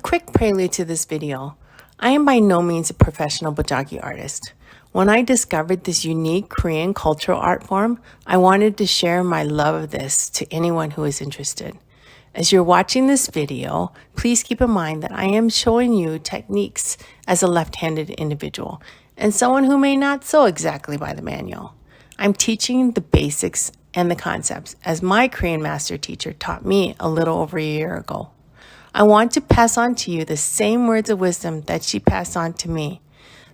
quick prelude to this video. I am by no means a professional Bojagi artist. When I discovered this unique Korean cultural art form, I wanted to share my love of this to anyone who is interested. As you're watching this video, please keep in mind that I am showing you techniques as a left-handed individual and someone who may not sew exactly by the manual. I'm teaching the basics and the concepts as my Korean master teacher taught me a little over a year ago. I want to pass on to you the same words of wisdom that she passed on to me.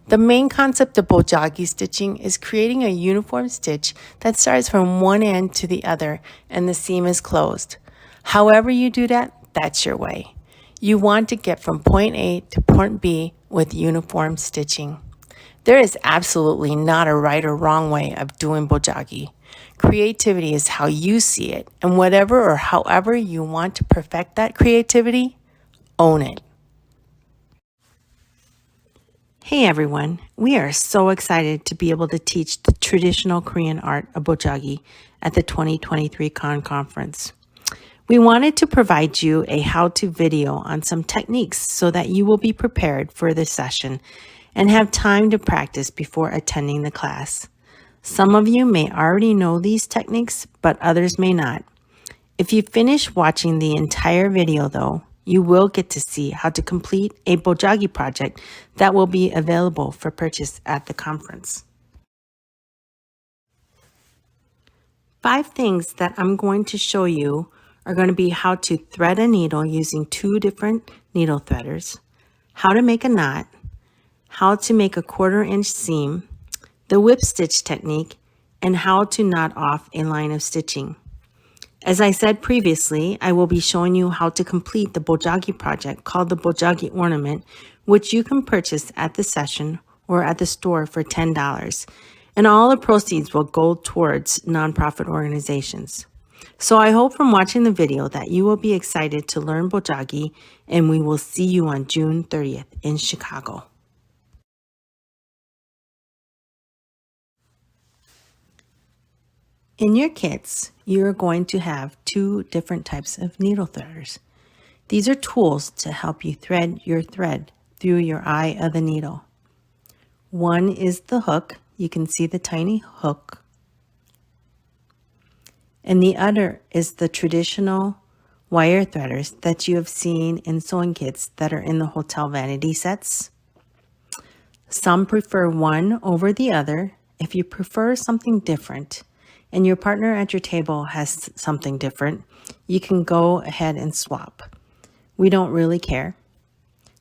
The main concept of Bojagi stitching is creating a uniform stitch that starts from one end to the other and the seam is closed. However you do that, that's your way. You want to get from point A to point B with uniform stitching. There is absolutely not a right or wrong way of doing Bojagi. Creativity is how you see it, and whatever or however you want to perfect that creativity, own it. Hey everyone, we are so excited to be able to teach the traditional Korean art of Bojagi at the 2023 KAAN Conference. We wanted to provide you a how-to video on some techniques so that you will be prepared for this session and have time to practice before attending the class. Some of you may already know these techniques, but others may not. If you finish watching the entire video though, you will get to see how to complete a Bojagi project that will be available for purchase at the conference. 5 things that I'm going to show you are going to be how to thread a needle using 2 different needle threaders, how to make a knot, how to make a 1/4 inch seam, the whip stitch technique, and how to knot off a line of stitching. As I said previously, I will be showing you how to complete the Bojagi project called the Bojagi Ornament, which you can purchase at the session or at the store for $10. And all the proceeds will go towards nonprofit organizations. So I hope from watching the video that you will be excited to learn Bojagi, and we will see you on June 30th in Chicago. In your kits, you're going to have 2 different types of needle threaders. These are tools to help you thread your thread through your eye of the needle. One is the hook. You can see the tiny hook. And the other is the traditional wire threaders that you have seen in sewing kits that are in the hotel vanity sets. Some prefer one over the other. If you prefer something different, and your partner at your table has something different, you can go ahead and swap. We don't really care.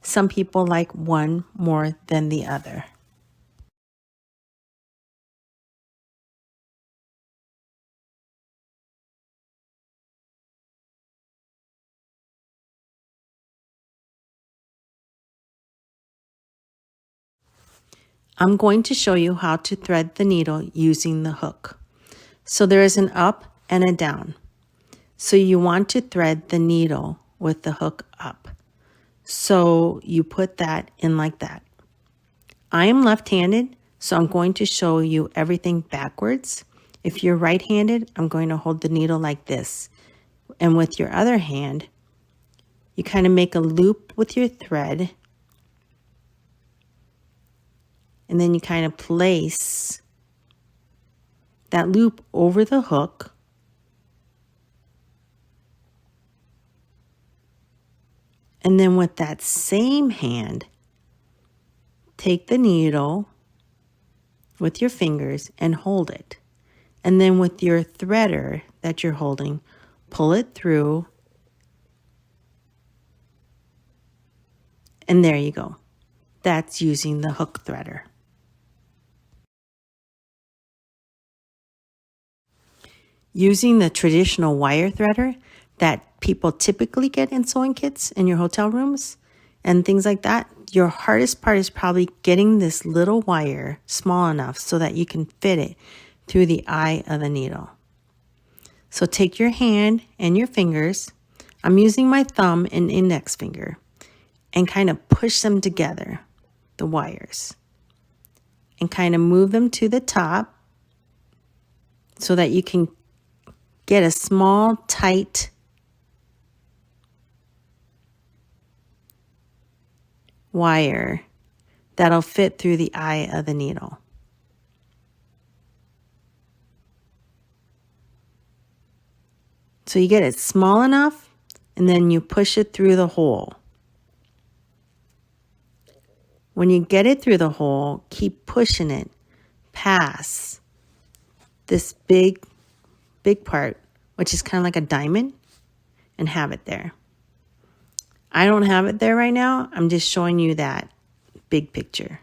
Some people like one more than the other. I'm going to show you how to thread the needle using the hook. So there is an up and a down. So you want to thread the needle with the hook up. So you put that in like that. I am left-handed, so I'm going to show you everything backwards. If you're right-handed, I'm going to hold the needle like this. And with your other hand, you kind of make a loop with your thread. And then you kind of place that loop over the hook. And then with that same hand, take the needle with your fingers and hold it. And then with your threader that you're holding, pull it through. And there you go. That's using the hook threader. Using the traditional wire threader that people typically get in sewing kits in your hotel rooms and things like that, your hardest part is probably getting this little wire small enough so that you can fit it through the eye of the needle. So take your hand and your fingers, I'm using my thumb and index finger, and kind of push them together, the wires, and kind of move them to the top so that you can get a small, tight wire that'll fit through the eye of the needle. So you get it small enough, and then you push it through the hole. When you get it through the hole, keep pushing it past this big part, which is kind of like a diamond, and have it there. I don't have it there right now. I'm just showing you that big picture.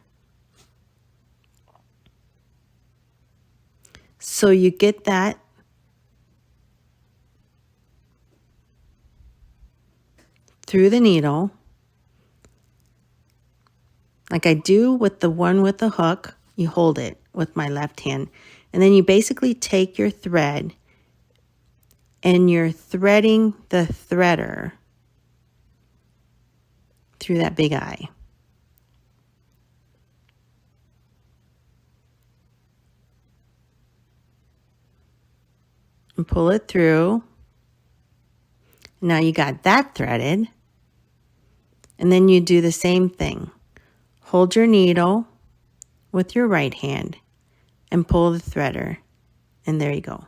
So you get that through the needle, like I do with the one with the hook. You hold it with my left hand, and then you basically take your thread and you're threading the threader through that big eye. And pull it through. Now you got that threaded. And then you do the same thing. Hold your needle with your right hand and pull the threader. And there you go.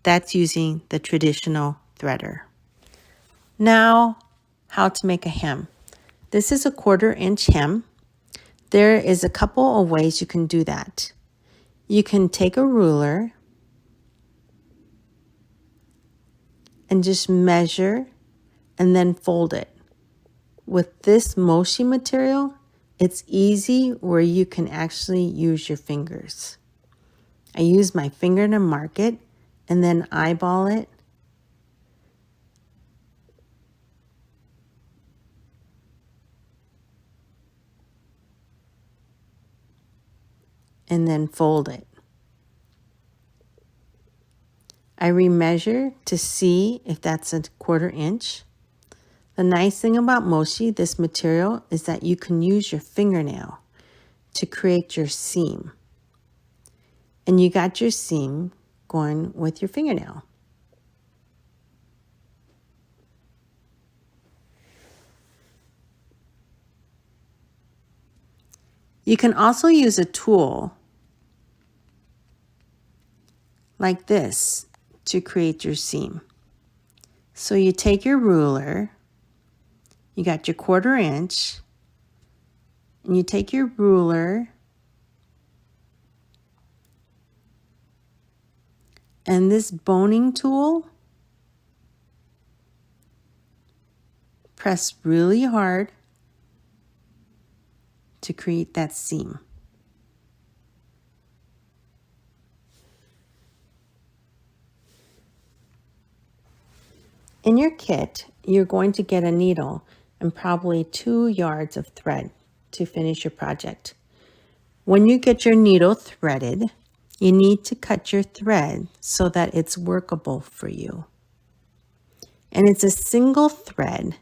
That's using the traditional threader. Now, how to make a hem. This is a 1/4 inch hem. There is a couple of ways you can do that. You can take a ruler and just measure and then fold it. With this mosi material, it's easy where you can actually use your fingers. I use my finger to mark it and then eyeball it. And then fold it. I remeasure to see if that's a 1/4 inch. The nice thing about mosi, this material, is that you can use your fingernail to create your seam. And you got your seam going with your fingernail. You can also use a tool like this to create your seam. So you take your ruler, you got your 1/4 inch, and you take your ruler and this boning tool, press really hard to create that seam. In your kit, you're going to get a needle and probably 2 yards of thread to finish your project. When you get your needle threaded, you need to cut your thread so that it's workable for you. And it's a single thread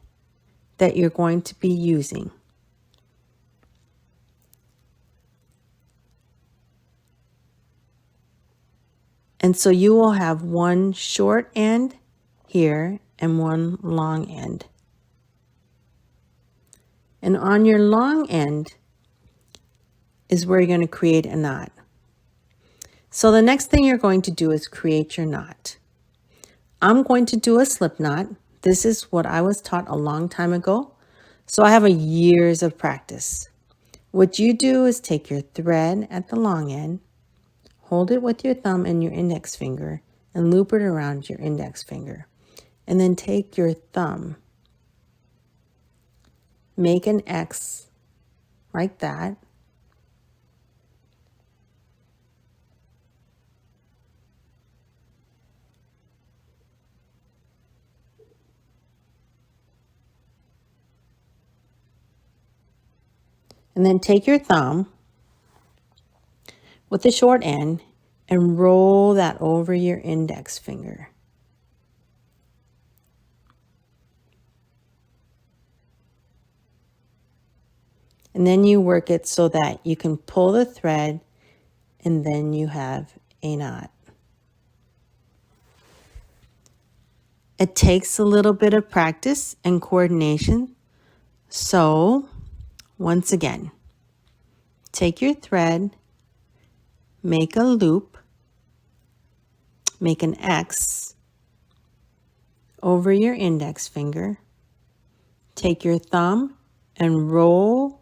that you're going to be using. And so you will have one short end here and one long end. And on your long end is where you're going to create a knot. So the next thing you're going to do is create your knot. I'm going to do a slip knot. This is what I was taught a long time ago. So I have a years of practice. What you do is take your thread at the long end, hold it with your thumb and your index finger, and loop it around your index finger. And then take your thumb, make an X like that. And then take your thumb with the short end and roll that over your index finger. And then you work it so that you can pull the thread and then you have a knot. It takes a little bit of practice and coordination. So once again. Take your thread, make a loop, make an X over your index finger. Take your thumb and roll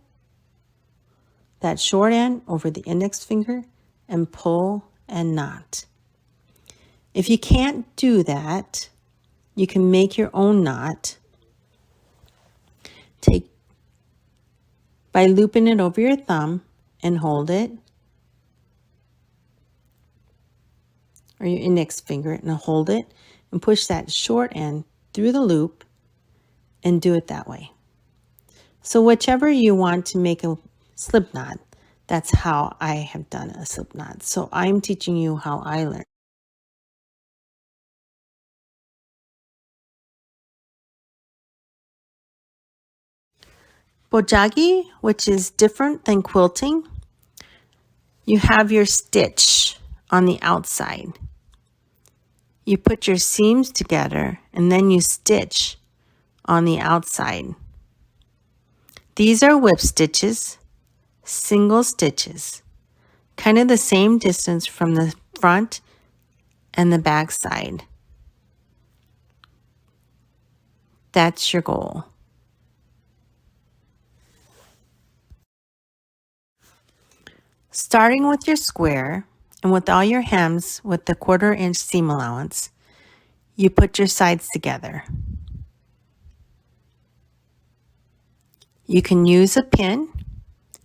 that short end over the index finger and pull and knot. If you can't do that, you can make your own knot. By looping it over your thumb and hold it, or your index finger, and hold it and push that short end through the loop and do it that way. So whichever you want to make a slip knot, that's how I have done a slip knot. So I'm teaching you how I learned. Bojagi, which is different than quilting, you have your stitch on the outside. You put your seams together and then you stitch on the outside. These are whip stitches, single stitches, kind of the same distance from the front and the back side. That's your goal. Starting with your square and with all your hems with the 1/4 inch seam allowance, you put your sides together. You can use a pin.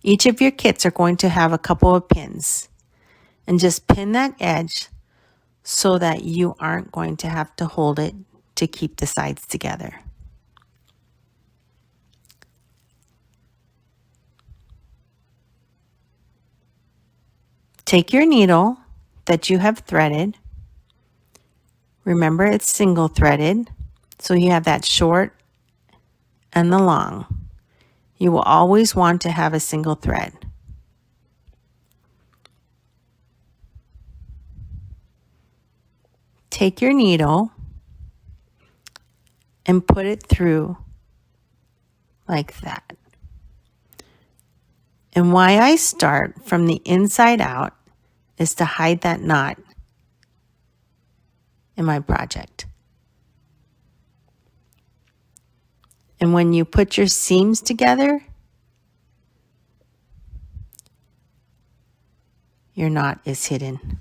Each of your kits are going to have a couple of pins, and just pin that edge so that you aren't going to have to hold it to keep the sides together. Take your needle that you have threaded. Remember, it's single threaded, so you have that short and the long. You will always want to have a single thread. Take your needle and put it through like that. And why I start from the inside out is to hide that knot in my project. And when you put your seams together, your knot is hidden.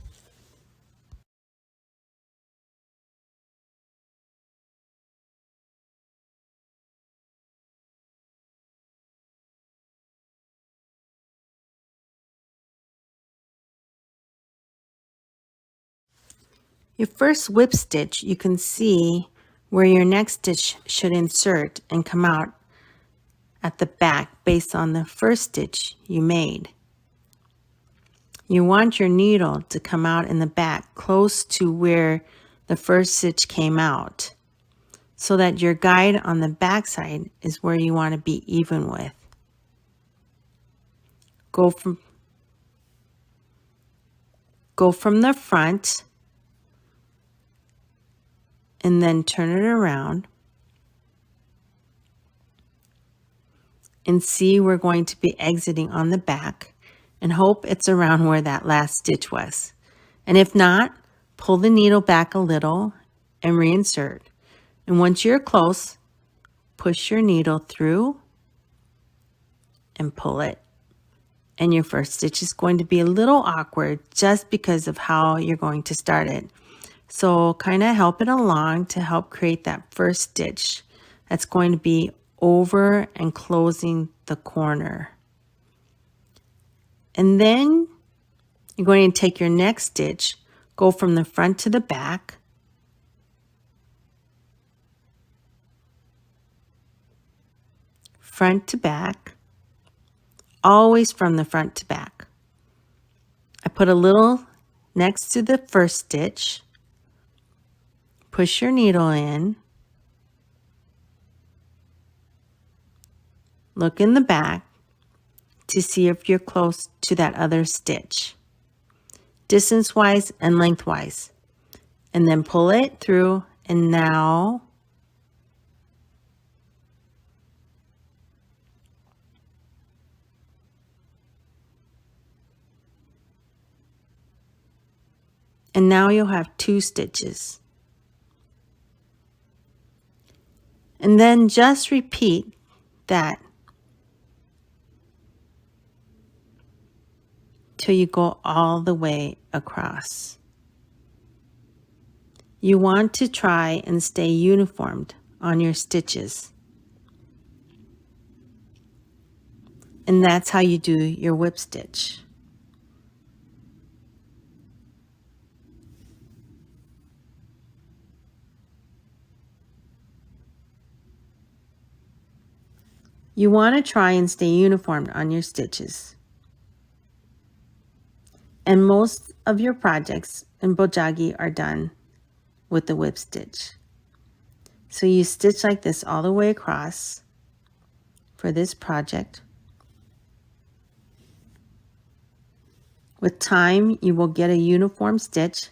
Your first whip stitch, you can see where your next stitch should insert and come out at the back based on the first stitch you made. You want your needle to come out in the back close to where the first stitch came out, so that your guide on the back side is where you want to be even with. Go from the front and then turn it around and see we're going to be exiting on the back, and hope it's around where that last stitch was. And if not, pull the needle back a little and reinsert. And once you're close, push your needle through and pull it. And your first stitch is going to be a little awkward just because of how you're going to start it. So kind of help it along to help create that first stitch that's going to be over and closing the corner. And then you're going to take your next stitch, go from the front to the back, front to back, always from the front to back. I put a little next to the first stitch, push your needle in, look in the back to see if you're close to that other stitch, distance-wise and lengthwise, and then pull it through. And now And now you'll have 2 stitches. And then just repeat that till you go all the way across. You want to try and stay uniformed on your stitches. And that's how you do your whip stitch. You want to try and stay uniformed on your stitches. And most of your projects in Bojagi are done with the whip stitch. So you stitch like this all the way across for this project. With time, you will get a uniform stitch.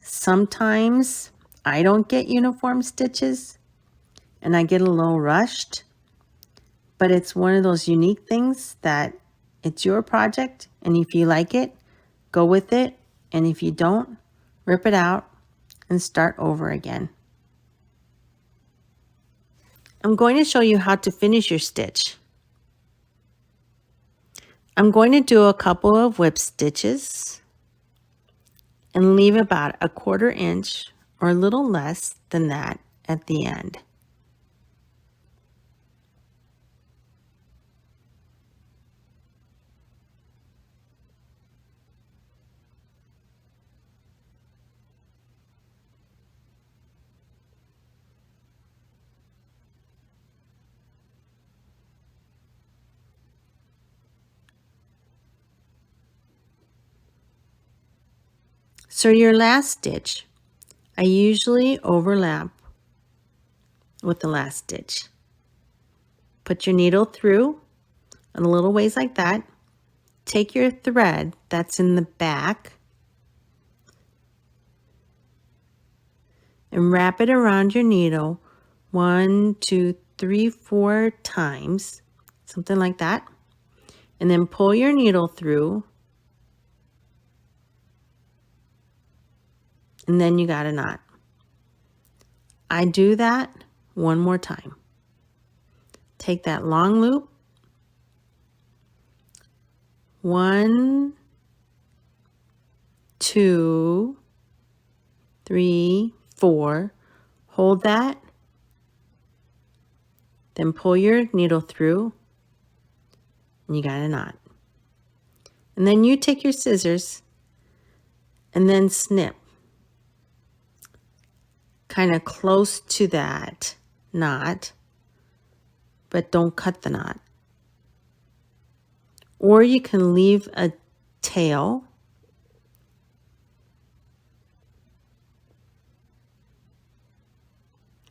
Sometimes I don't get uniform stitches and I get a little rushed, but it's one of those unique things that it's your project, and if you like it, go with it, and if you don't, rip it out and start over again. I'm going to show you how to finish your stitch. I'm going to do a couple of whip stitches and leave about a 1/4 inch or a little less than that at the end. So your last stitch, I usually overlap with the last stitch. Put your needle through a little ways like that. Take your thread that's in the back and wrap it around your needle 1, 2, 3, 4 times, something like that. And then pull your needle through, and then you got a knot. I do that one more time. Take that long loop, 1, 2, 3, 4, hold that, then pull your needle through, and you got a knot. And then you take your scissors and then snip kind of close to that knot, but don't cut the knot. Or you can leave a tail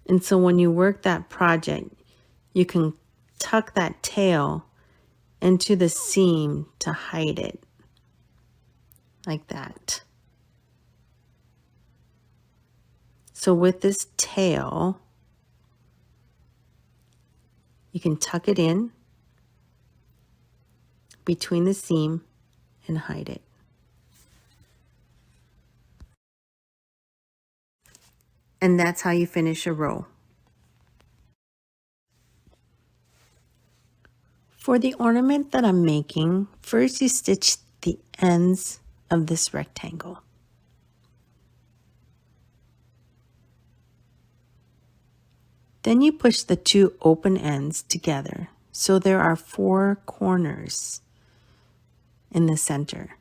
and so when you work that project, you can tuck that tail into the seam to hide it, like that. So with this tail, you can tuck it in between the seam and hide it. And that's how you finish a row. For the ornament that I'm making, first you stitch the ends of this rectangle. Then you push the 2 open ends together, so there are 4 corners in the center.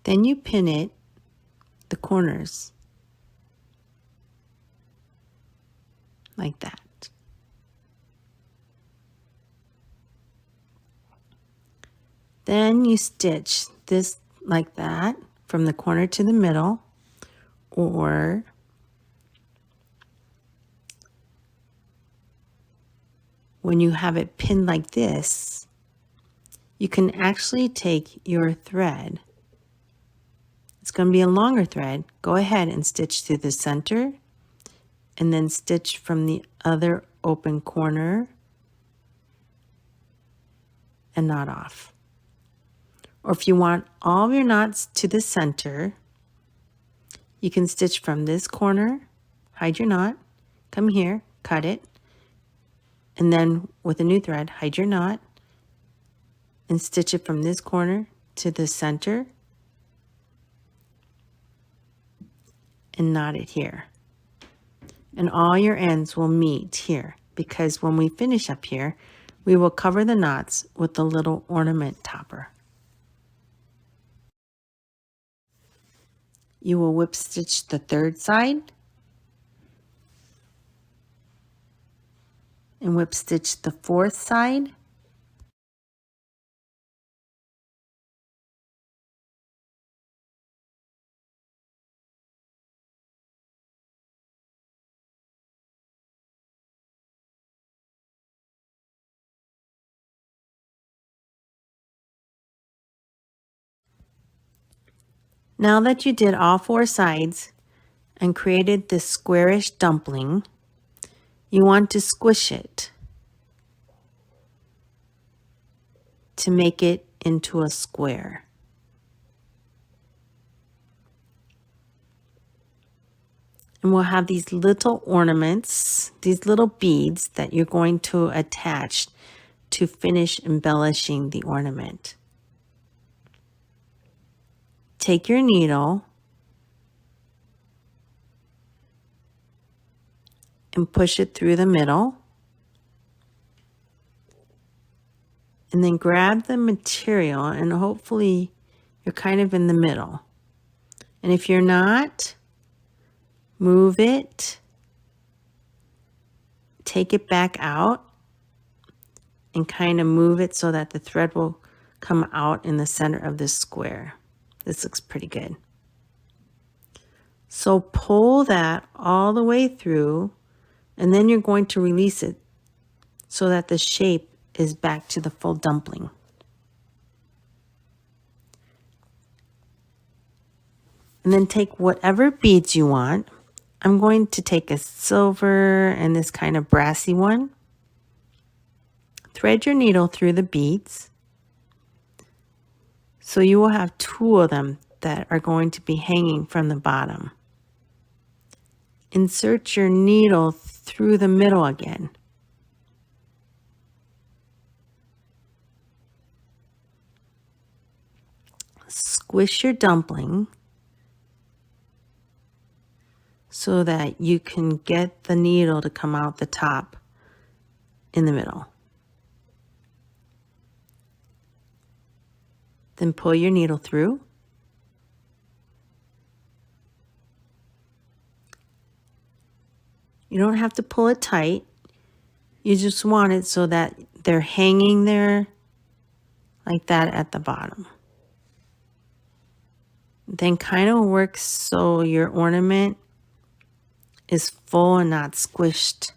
Then you pin it, the corners, like that. Then you stitch this like that from the corner to the middle, or when you have it pinned like this, you can actually take your thread. It's going to be a longer thread. Go ahead and stitch through the center and then stitch from the other open corner and knot off. Or if you want all of your knots to the center, you can stitch from this corner, hide your knot, come here, cut it, and then with a new thread, hide your knot and stitch it from this corner to the center and knot it here. And all your ends will meet here, because when we finish up here, we will cover the knots with the little ornament topper. You will whip stitch the third side and whip stitch the fourth side. Now that you did all four sides and created this squarish dumpling, you want to squish it to make it into a square. And we'll have these little ornaments, these little beads that you're going to attach to finish embellishing the ornament. Take your needle and push it through the middle. And then grab the material, and hopefully you're kind of in the middle. And if you're not, move it, take it back out, and kind of move it so that the thread will come out in the center of this square. This looks pretty good. So pull that all the way through, and then you're going to release it so that the shape is back to the full dumpling. And then take whatever beads you want. I'm going to take a silver and this kind of brassy one. Thread your needle through the beads. So you will have two of them that are going to be hanging from the bottom. Insert your needle through the middle again. Squish your dumpling so that you can get the needle to come out the top in the middle. Then pull your needle through. You don't have to pull it tight. You just want it so that they're hanging there like that at the bottom. Then kind of work so your ornament is full and not squished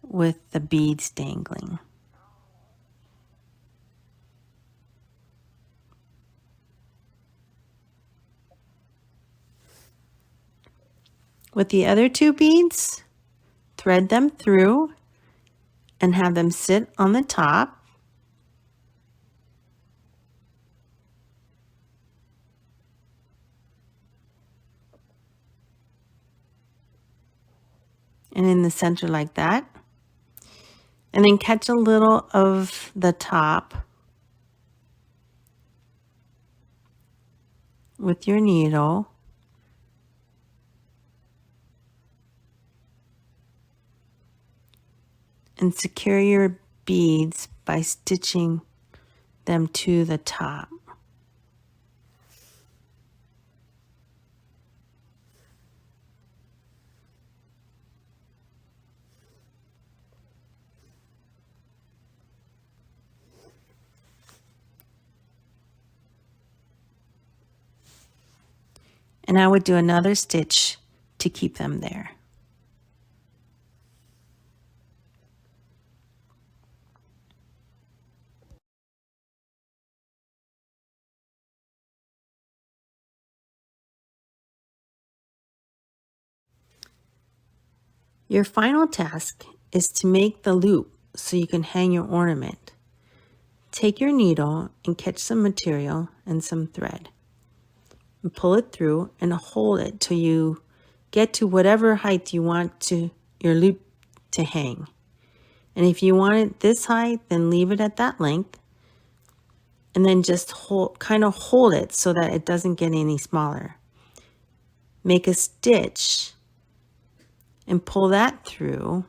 with the beads dangling. With the other two beads, thread them through and have them sit on the top. And in the center like that. And then catch a little of the top with your needle. And secure your beads by stitching them to the top. And I would do another stitch to keep them there. Your final task is to make the loop so you can hang your ornament. Take your needle and catch some material and some thread. And pull it through and hold it till you get to whatever height you want your loop to hang. And if you want it this height, then leave it at that length. And then just kind of hold it so that it doesn't get any smaller. Make a stitch and pull that through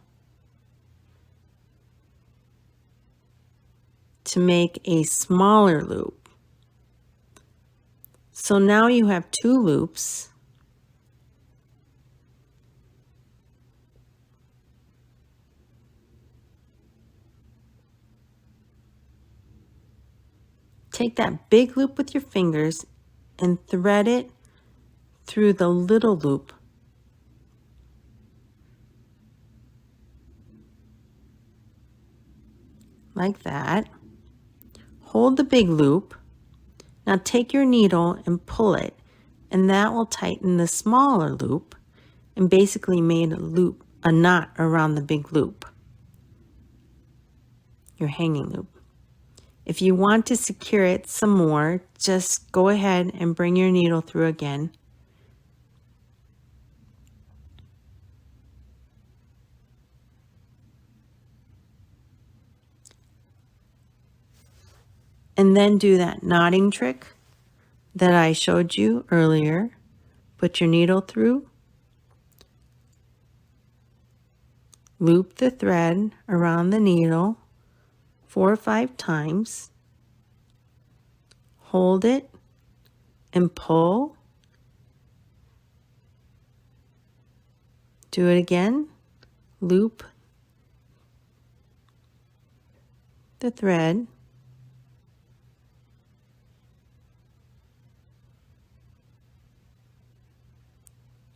to make a smaller loop. So now you have 2 loops. Take that big loop with your fingers and thread it through the little loop. Like that. Hold the big loop. Now take your needle and pull it, and that will tighten the smaller loop and basically made a knot around the big loop, your hanging loop. If you want to secure it some more, just go ahead and bring your needle through again. And then do that knotting trick that I showed you earlier. Put your needle through, loop the thread around the needle 4 or 5 times, hold it and pull. Do it again, loop the thread,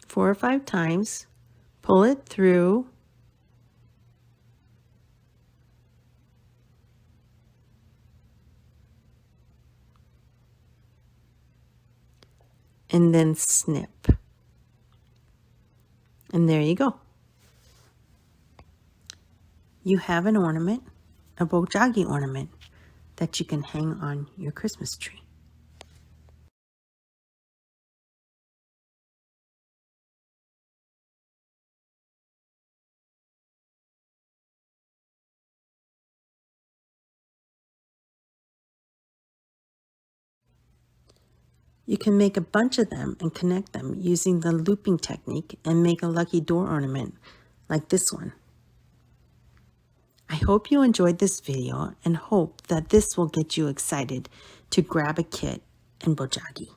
four or 5 times, pull it through, and then snip. And there you go. You have an ornament, a Bojagi ornament, that you can hang on your Christmas tree. You can make a bunch of them and connect them using the looping technique and make a lucky door ornament like this one. I hope you enjoyed this video and hope that this will get you excited to grab a kit and Bojagi.